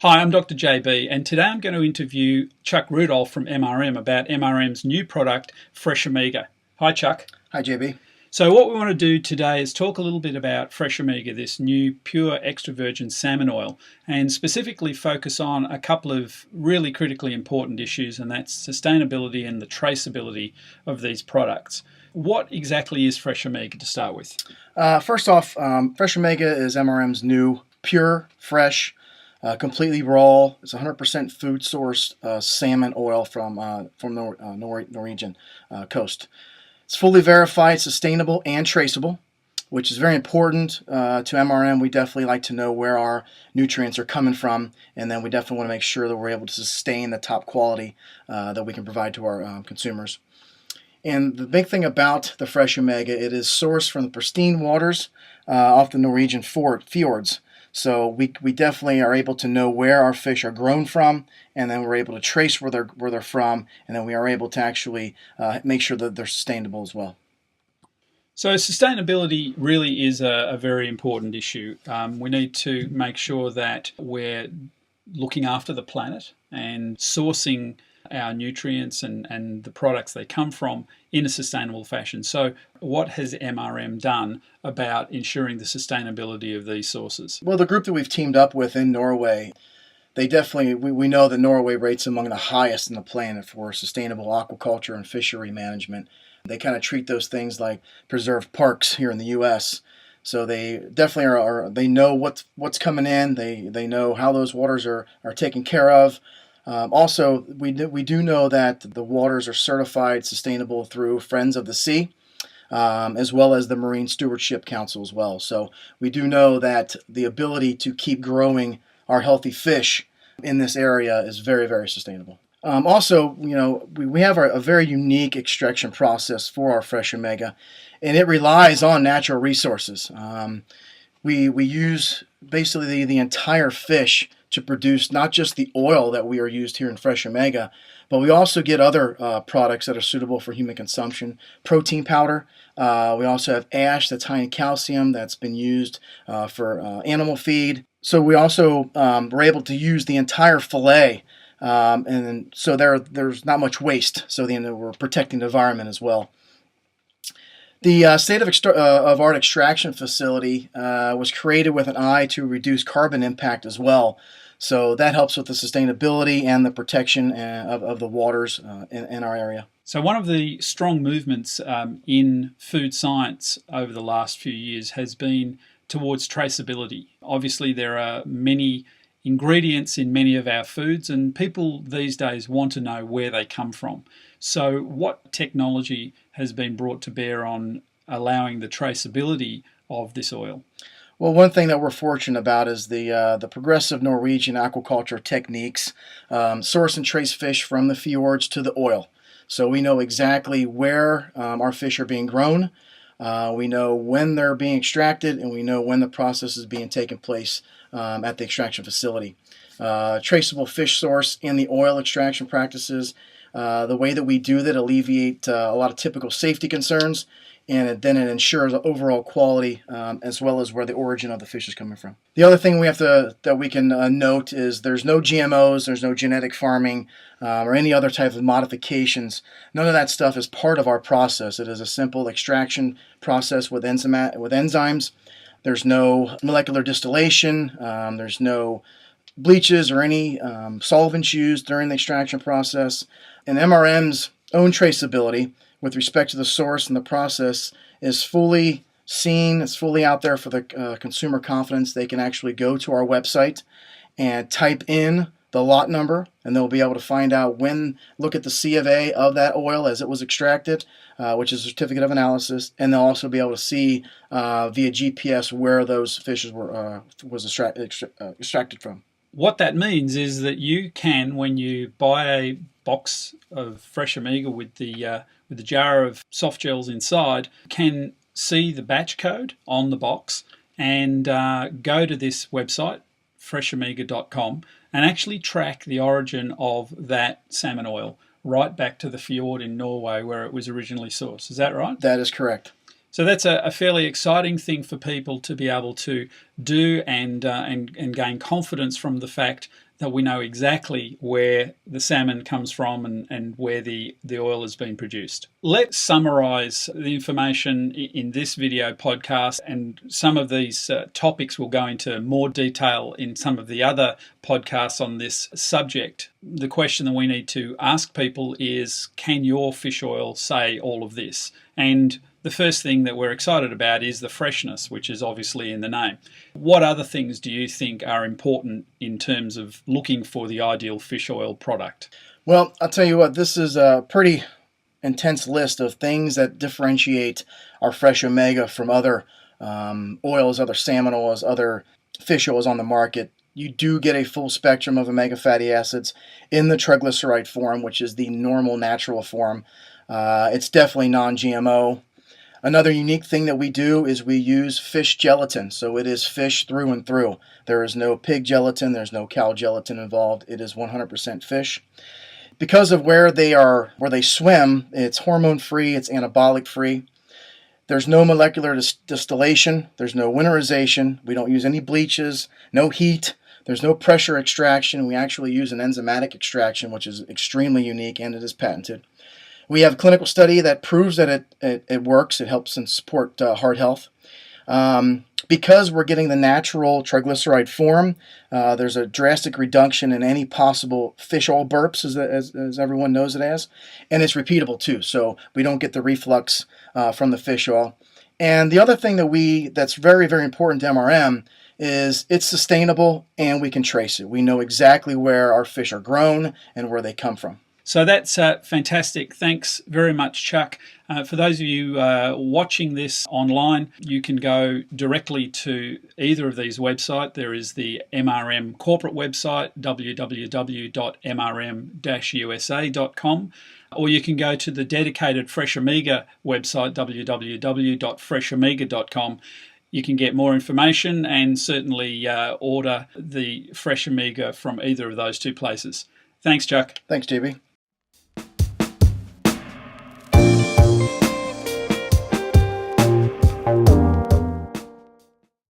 Hi, I'm Dr. JB, and today I'm going to interview Chuck Rudolph from MRM about MRM's new product, FreshOMEGA. Hi, Chuck. Hi, JB. So what we want to do today is talk a little bit about FreshOMEGA, this new pure extra virgin salmon oil, and specifically focus on a couple of really critically important issues, and that's sustainability and the traceability of these products. What exactly is FreshOMEGA to start with? First off, FreshOMEGA is MRM's new, pure, fresh, completely raw. It's 100% food sourced salmon oil from Norwegian coast. It's fully verified, sustainable, and traceable, which is very important to MRM. We definitely like to know where our nutrients are coming from, and then we definitely want to make sure that we're able to sustain the top quality that we can provide to our consumers. And the big thing about the FreshOMEGA, it is sourced from the pristine waters off the Norwegian Fjords. So we definitely are able to know where our fish are grown from, and then we're able to trace where they're from, and then we are able to actually make sure that they're sustainable as well. So sustainability really is a very important issue. We need to make sure that we're looking after the planet and sourcing our nutrients and the products they come from in a sustainable fashion. So what has MRM done about ensuring the sustainability of these sources? Well, the group that we've teamed up with in Norway, they definitely, we know that Norway rates among the highest in the planet for sustainable aquaculture and fishery management. They kind of treat those things like preserved parks here in the U.S. So they definitely they know what's coming in. They know how those waters are taken care of. Also, we do know that the waters are certified sustainable through Friends of the Sea, as well as the Marine Stewardship Council as well. So we do know that the ability to keep growing our healthy fish in this area is very, very sustainable. Also, we have a very unique extraction process for our FreshOMEGA, and it relies on natural resources. We use basically the entire fish to produce not just the oil that we are used here in FreshOMEGA, but we also get other products that are suitable for human consumption. Protein powder. We also have ash that's high in calcium that's been used for animal feed. So we also were able to use the entire fillet, and so there's not much waste. So we're protecting the environment as well. The state-of-art extraction facility was created with an eye to reduce carbon impact as well. So that helps with the sustainability and the protection of the waters in our area. So one of the strong movements in food science over the last few years has been towards traceability. Obviously, there are many ingredients in many of our foods, and people these days want to know where they come from. So what technology has been brought to bear on allowing the traceability of this oil? Well, one thing that we're fortunate about is the progressive Norwegian aquaculture techniques source and trace fish from the fjords to the oil. So we know exactly where our fish are being grown. We know when they're being extracted, and we know when the process is being taken place at the extraction facility. Traceable fish source and the oil extraction practices. The way that we do that alleviate a lot of typical safety concerns, and then it ensures overall quality as well as where the origin of the fish is coming from. The other thing that we can note is there's no GMOs, there's no genetic farming or any other type of modifications. None of that stuff is part of our process. It is a simple extraction process with enzymes. There's no molecular distillation. There's no bleaches or any solvents used during the extraction process. And MRM's own traceability with respect to the source and the process is fully seen. It's fully out there for the consumer confidence. They can actually go to our website and type in the lot number, and they'll be able to find out look at the C of A of that oil as it was extracted, which is a certificate of analysis, and they'll also be able to see via GPS where those fishes was extracted from. What that means is that you can, when you buy a box of FreshOMEGA with the jar of soft gels inside, can see the batch code on the box and go to this website, freshomega.com, and actually track the origin of that salmon oil right back to the fjord in Norway where it was originally sourced. Is that right? That is correct. So that's a fairly exciting thing for people to be able to do and gain confidence from the fact that we know exactly where the salmon comes from and where the oil has been produced. Let's summarize the information in this video podcast, and some of these topics will go into more detail in some of the other podcasts on this subject. The question that we need to ask people is, can your fish oil say all of this? And the first thing that we're excited about is the freshness, which is obviously in the name. What other things do you think are important in terms of looking for the ideal fish oil product? Well, I'll tell you what, this is a pretty intense list of things that differentiate our FreshOMEGA from other oils, other salmon oils, other fish oils on the market. You do get a full spectrum of omega fatty acids in the triglyceride form, which is the normal natural form. It's definitely non-GMO. Another unique thing that we do is we use fish gelatin, so it is fish through and through. There is no pig gelatin, there's no cow gelatin involved. It is 100% fish. Because of where they swim, it's hormone-free, it's anabolic-free. There's no molecular distillation, there's no winterization, we don't use any bleaches, no heat, there's no pressure extraction. We actually use an enzymatic extraction, which is extremely unique, and it is patented. We have a clinical study that proves that it works. It helps and support heart health. Because we're getting the natural triglyceride form, there's a drastic reduction in any possible fish oil burps, as everyone knows it as, and it's repeatable too. So we don't get the reflux from the fish oil. And the other thing that's very, very important to MRM is it's sustainable and we can trace it. We know exactly where our fish are grown and where they come from. So that's fantastic. Thanks very much, Chuck. For those of you watching this online, you can go directly to either of these websites. There is the MRM corporate website, www.mrm-usa.com, or you can go to the dedicated FreshOMEGA website, www.freshomega.com. You can get more information and certainly order the FreshOMEGA from either of those two places. Thanks, Chuck. Thanks, JB.